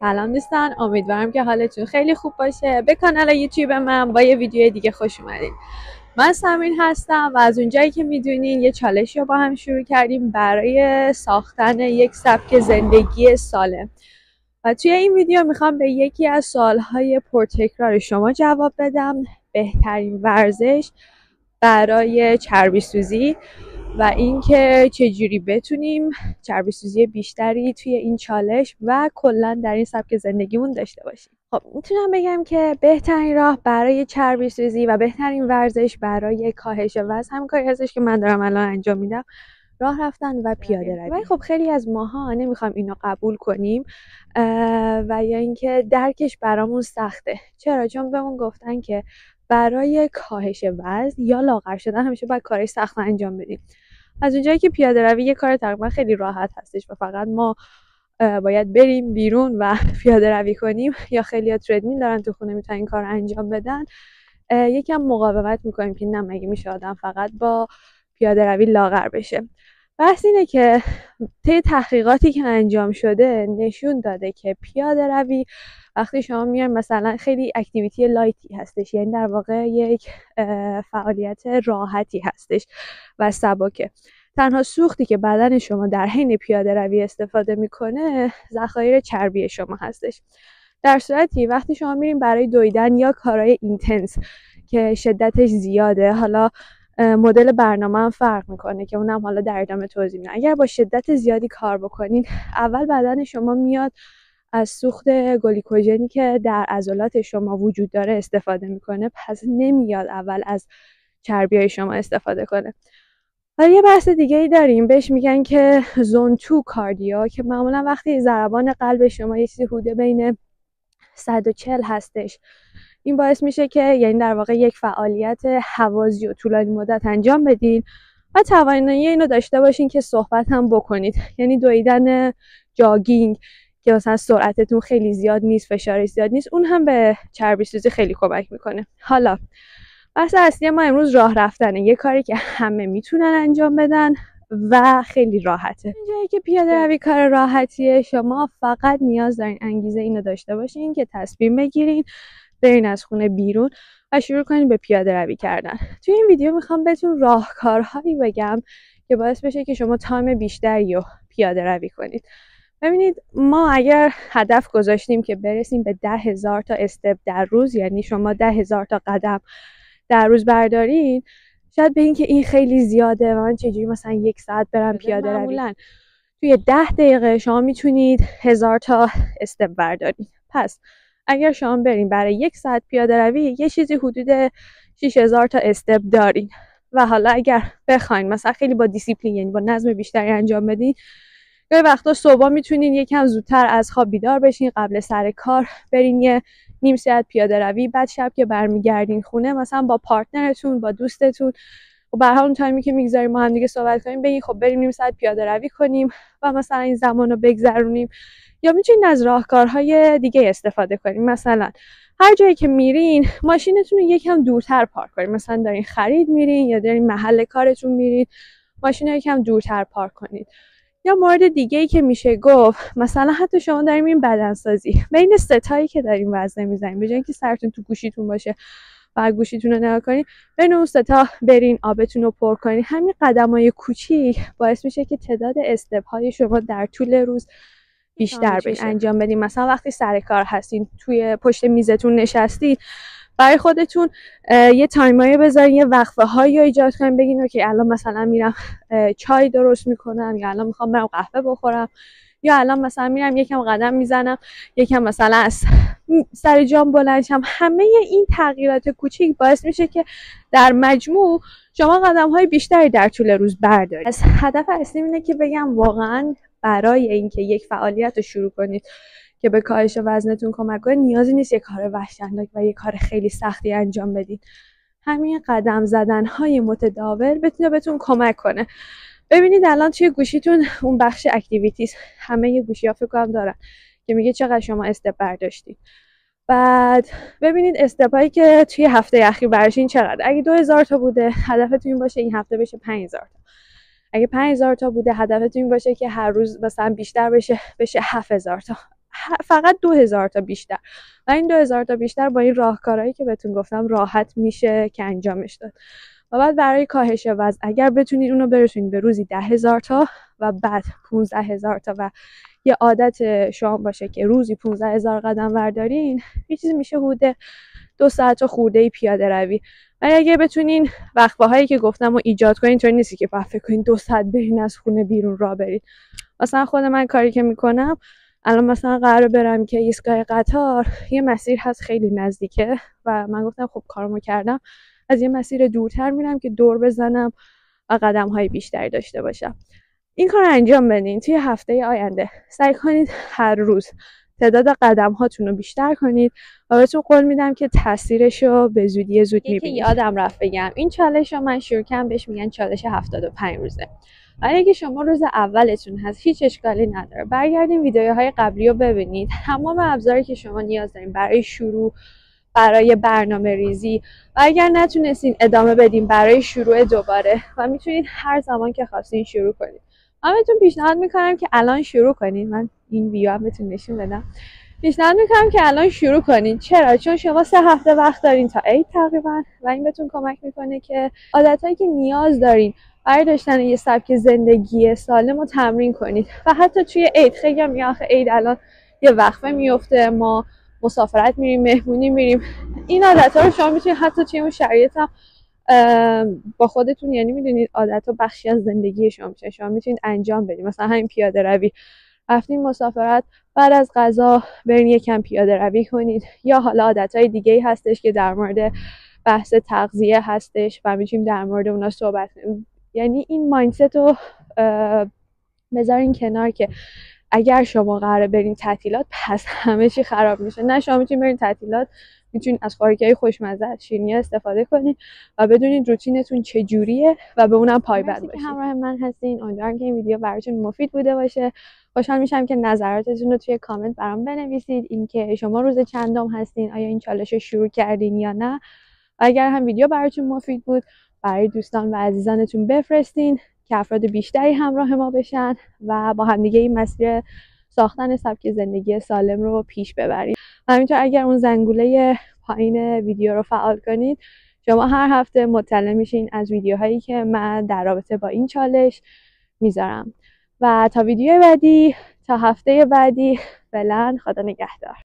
سلام دوستان، امیدوارم که حالتون خیلی خوب باشه. به کانال یوتیوب من با یه ویدیو دیگه خوش اومدین. من سمین هستم و از اونجایی که میدونین یه چالش رو با هم شروع کردیم برای ساختن یک سبک زندگی سالم و توی این ویدیو میخوام به یکی از سوالهای پرتکرار شما جواب بدم: بهترین ورزش برای چربی سوزی و اینکه چجوری بتونیم چربی سوزی بیشتری توی این چالش و کلا در این سبک زندگیمون داشته باشیم. خب میتونم بگم که بهترین راه برای چربی سوزی و بهترین ورزش برای کاهش وزن هم کاری هستش که من دارم الان انجام میدم: راه رفتن و پیاده روی. ولی خب خیلی از ماها نمیخوایم اینو قبول کنیم و یا اینکه درکش برامون سخته. چرا؟ چون بهمون گفتن که برای کاهش وزن یا لاغر شدن همیشه باید کارهای سخت انجام بدیم. از اونجایی که پیاده روی یه کار تقریبا خیلی راحت هستش و فقط ما باید بریم بیرون و پیاده روی کنیم، یا خیلی‌ها تردمیل دارن تو خونه میتونن این کار انجام بدن، یکم مقاومت میکنیم که نه مگه میشه آدم فقط با پیاده روی لاغر بشه. بحث اینه که طی تحقیقاتی که انجام شده نشون داده که پیاده روی وقتی شما میان مثلا خیلی اکتیویتی لایتی هستش، یعنی در واقع یک فعالیت راحتی هستش و سبکه، تنها سوختی که بدن شما در حین پیاده روی استفاده میکنه ذخایر چربی شما هستش. در صورتی وقتی شما میرین برای دویدن یا کارهای اینتنس که شدتش زیاده، حالا مدل برنامه هم فرق میکنه که اونم حالا در ادامه توضیح میدم، اگر با شدت زیادی کار بکنین اول بدن شما میاد از سوخت گلیکوژنی که در عضلات شما وجود داره استفاده میکنه، پس نمیاد اول از چربیای شما استفاده کنه. حالا یه بحث دیگه ای داریم بهش میگن که زون 2 کاردیو، که معمولا وقتی ضربان قلب شما یه چیزی حدود بین 140 هستش، این باعث میشه که یعنی در واقع یک فعالیت هوازی و طولانی مدت انجام بدین و توانایی اینو داشته باشین که صحبت هم بکنید، یعنی دویدن، جاگینگ که مثلا سرعتتون خیلی زیاد نیست، فشارش زیاد نیست، اون هم به چربی سوزی خیلی کمک میکنه. حالا بحث اصلی ما امروز راه رفتنه، یه کاری که همه میتونن انجام بدن و خیلی راحته. اینجایی که پیاده روی کار راحتیه، شما فقط نیاز دارین انگیزه اینو داشته باشین که تصمیم بگیرین برین از خونه بیرون و شروع کنین به پیاده روی کردن. توی این ویدیو میخوام بهتون راهکارهایی بگم که باعث بشه که شما تایم بیشتری رو پیاده روی کنید. ببینید، ما اگر هدف گذاشتیم که برسیم به 10,000 تا استپ در روز، یعنی شما 10,000 تا قدم در روز بردارین، شاید بگین که این خیلی زیاده و من چجوری مثلا 1 ساعت برم پیاده روی. معمولا توی 10 دقیقه شما میتونید 1000 تا استپ بردارید. پس اگر شما برین برای 1 ساعت پیاده روی، یه چیزی حدود 6000 تا استپ دارین و حالا اگر بخواین مثلا خیلی با دیسیپلین، یعنی با نظم بیشتری انجام بدین، یه وقتا صبح میتونین یکم زودتر از خواب بیدار بشین، قبل سر کار برین یه نیم ساعت پیاده روی، بعد شب که برمیگردین خونه مثلا با پارتنرتون، با دوستتون و به هر حال اون تایمی که میگذاریم ما هم دیگه صحبت کنیم، بگین خب بریم نیم ساعت پیاده روی کنیم و مثلا این زمانو بگذرونیم. یا میتونین از راهکارهای دیگه استفاده کنین، مثلا هر جایی که میرین ماشینتون رو یکم دورتر پارک کنین، مثلا دارین خرید میرین یا دارین محل کارتون میرین، ماشین رو یکم دورتر پارک کنید. یا مورد دیگه ای که میشه گفت، مثلا حتی شما دارین این بدنسازی، بین ستایی که دارین وزنه میزنین، به جای اینکه سرتون تو گوشیتون باشه و گوشیتون رو نگاه کنین، بین اون ستا برین آبتون رو پر کنین. همین قدمای کوچیک باعث میشه که تعداد استپ های شما در طول روز بیشتر بشه. انجام بدین. مثلا وقتی سر کار هستین، توی پشت میزتون نشستین، برای خودتون یه تایمایی بذارین، یه وقفه هایی ایجاد کنین، بگین اوکی الان مثلا میرم چای درست میکنم، یا الان میخوام برم قهوه بخورم، یا الان مثلا میرم یکم قدم میزنم، یکم مثلا از سر جام بلند شم. همه این تغییرات کوچیک باعث میشه که در مجموع شما قدم های بیشتری در طول روز بردارید. از هدف اصلی اینه که بگم واقعا برای اینکه یک فعالیت رو شروع کنید که به کاهش وزنتون کمک کنه، نیازی نیست یک کار وحشتناک و یک کار خیلی سختی انجام بدید. همین قدم زدن های متداول بتونه بهتون کمک کنه. ببینید الان توی گوشیتون اون بخش اکتیویتیز، همه گوشی‌ها فکر کنم دارن که میگه چقدر شما استپ برداشتید. بعد ببینید استپایی که توی هفته اخیر برداشتین چقدر. اگه 2000 تا بوده، هدفتون این باشه این هفته بشه 5000 تا. اگه 5000 تا بوده، هدفتون این باشه که هر روز مثلا بیشتر بشه 7000 تا. فقط 2000 تا بیشتر، و این 2000 تا بیشتر با این راهکارهایی که بهتون گفتم راحت میشه که انجامش داد. و بعد برای کاهش وزن اگر بتونید اونو برسونید به روزی 10,000 تا و بعد 15,000 تا و یه عادت شما باشه که روزی 15,000 قدم بردارین، یه چیزی میشه حدود 2 ساعت خورده پیاده روی. و اگه بتونین وقفه‌هایی که گفتم رو ایجاد کنین، اینطوری نیستی که فکر کنین 2 ساعت برین از خونه بیرون راه برید. مثلا خود من کاری که میکنم الان، مثلا قراره برم که ایستگاه قطار، یه مسیر هست خیلی نزدیکه و من گفتم خب کارمو کردم، از یه مسیر دورتر میرم که دور بزنم و قدم‌های بیشتری داشته باشم. این کار انجام بدین. توی هفته آینده سعی کنید هر روز تعداد قدم هاتون رو بیشتر کنید و بهتون قول میدم که تاثیرش رو به زودی زود میبینید. یادم رفت بگم این چالش رو من شروع کردم، بهش میگن چالش 75 روزه. ولی اگه شما روز اولتون هست هیچ اشکالی نداره، برگردین ویدیوهای قبلی رو ببینید. تمام ابزاری که شما نیاز دارین برای شروع، برای برنامه ریزی و اگر نتونستین ادامه بدین برای شروع دوباره، و میتونید هر زمان که خواستین شروع کنید. من بهتون پیشنهاد میکنم که الان شروع کنین. من این ویدیو هم بهتون نشون بدم. پیشنهاد میکنم که الان شروع کنین. چرا؟ چون شما 3 هفته وقت دارین تا عید تقریبا و این بهتون کمک میکنه که عادتایی که نیاز دارین برای داشتن یه سبک زندگی سالم رو تمرین کنید. و حتی توی عید، خیلی هم میگن آخه عید الان یه وقفه میفته، ما مسافرت میریم، مهمونی میریم، این عادت‌ها رو شما میتونید حتی توی اون شرایط هم با خودتون، یعنی میدونید عادت‌ها بخشی از زندگی شما میشه، شما میتونید انجام بدید. مثلا همین پیاده روی، رفتین مسافرت، بعد از غذا برین یکم پیاده روی کنید. یا حالا عادت‌های دیگه‌ای هستش که در مورد بحث تغذیه هستش و میتونیم در مورد اونا صحبت کنیم. یعنی این مایندست رو بذارین کنار که اگر شما قراره برین تعطیلات پس همه چی خراب میشه. نه، شما میتونید برین تعطیلات، میتونید از خوراکی‌های خوشمزه، از شیرینی‌ها استفاده کنید و بدونید روتینتون چجوریه و به اونم پایبند باشید. همراه من هستین. امیدوارم که این ویدیو براتون مفید بوده باشه. خوشحال میشم که نظراتتون رو توی کامنت برام بنویسید. اینکه شما روز چندم هستین، آیا این چالش رو شروع کردین یا نه. و اگر هم ویدیو براتون مفید بود، برای دوستان و عزیزانتون بفرستین که افراد بیشتری همراه ما بشن و با همدیگه این مسیر ساختن سبک زندگی سالم رو پیش ببرید. همینطور اگر اون زنگوله پایین ویدیو رو فعال کنید، شما هر هفته مطلع میشین از ویدیوهایی که من در رابطه با این چالش میذارم. و تا ویدیو بعدی، تا هفته بعدی، فعلا خدا نگهدار.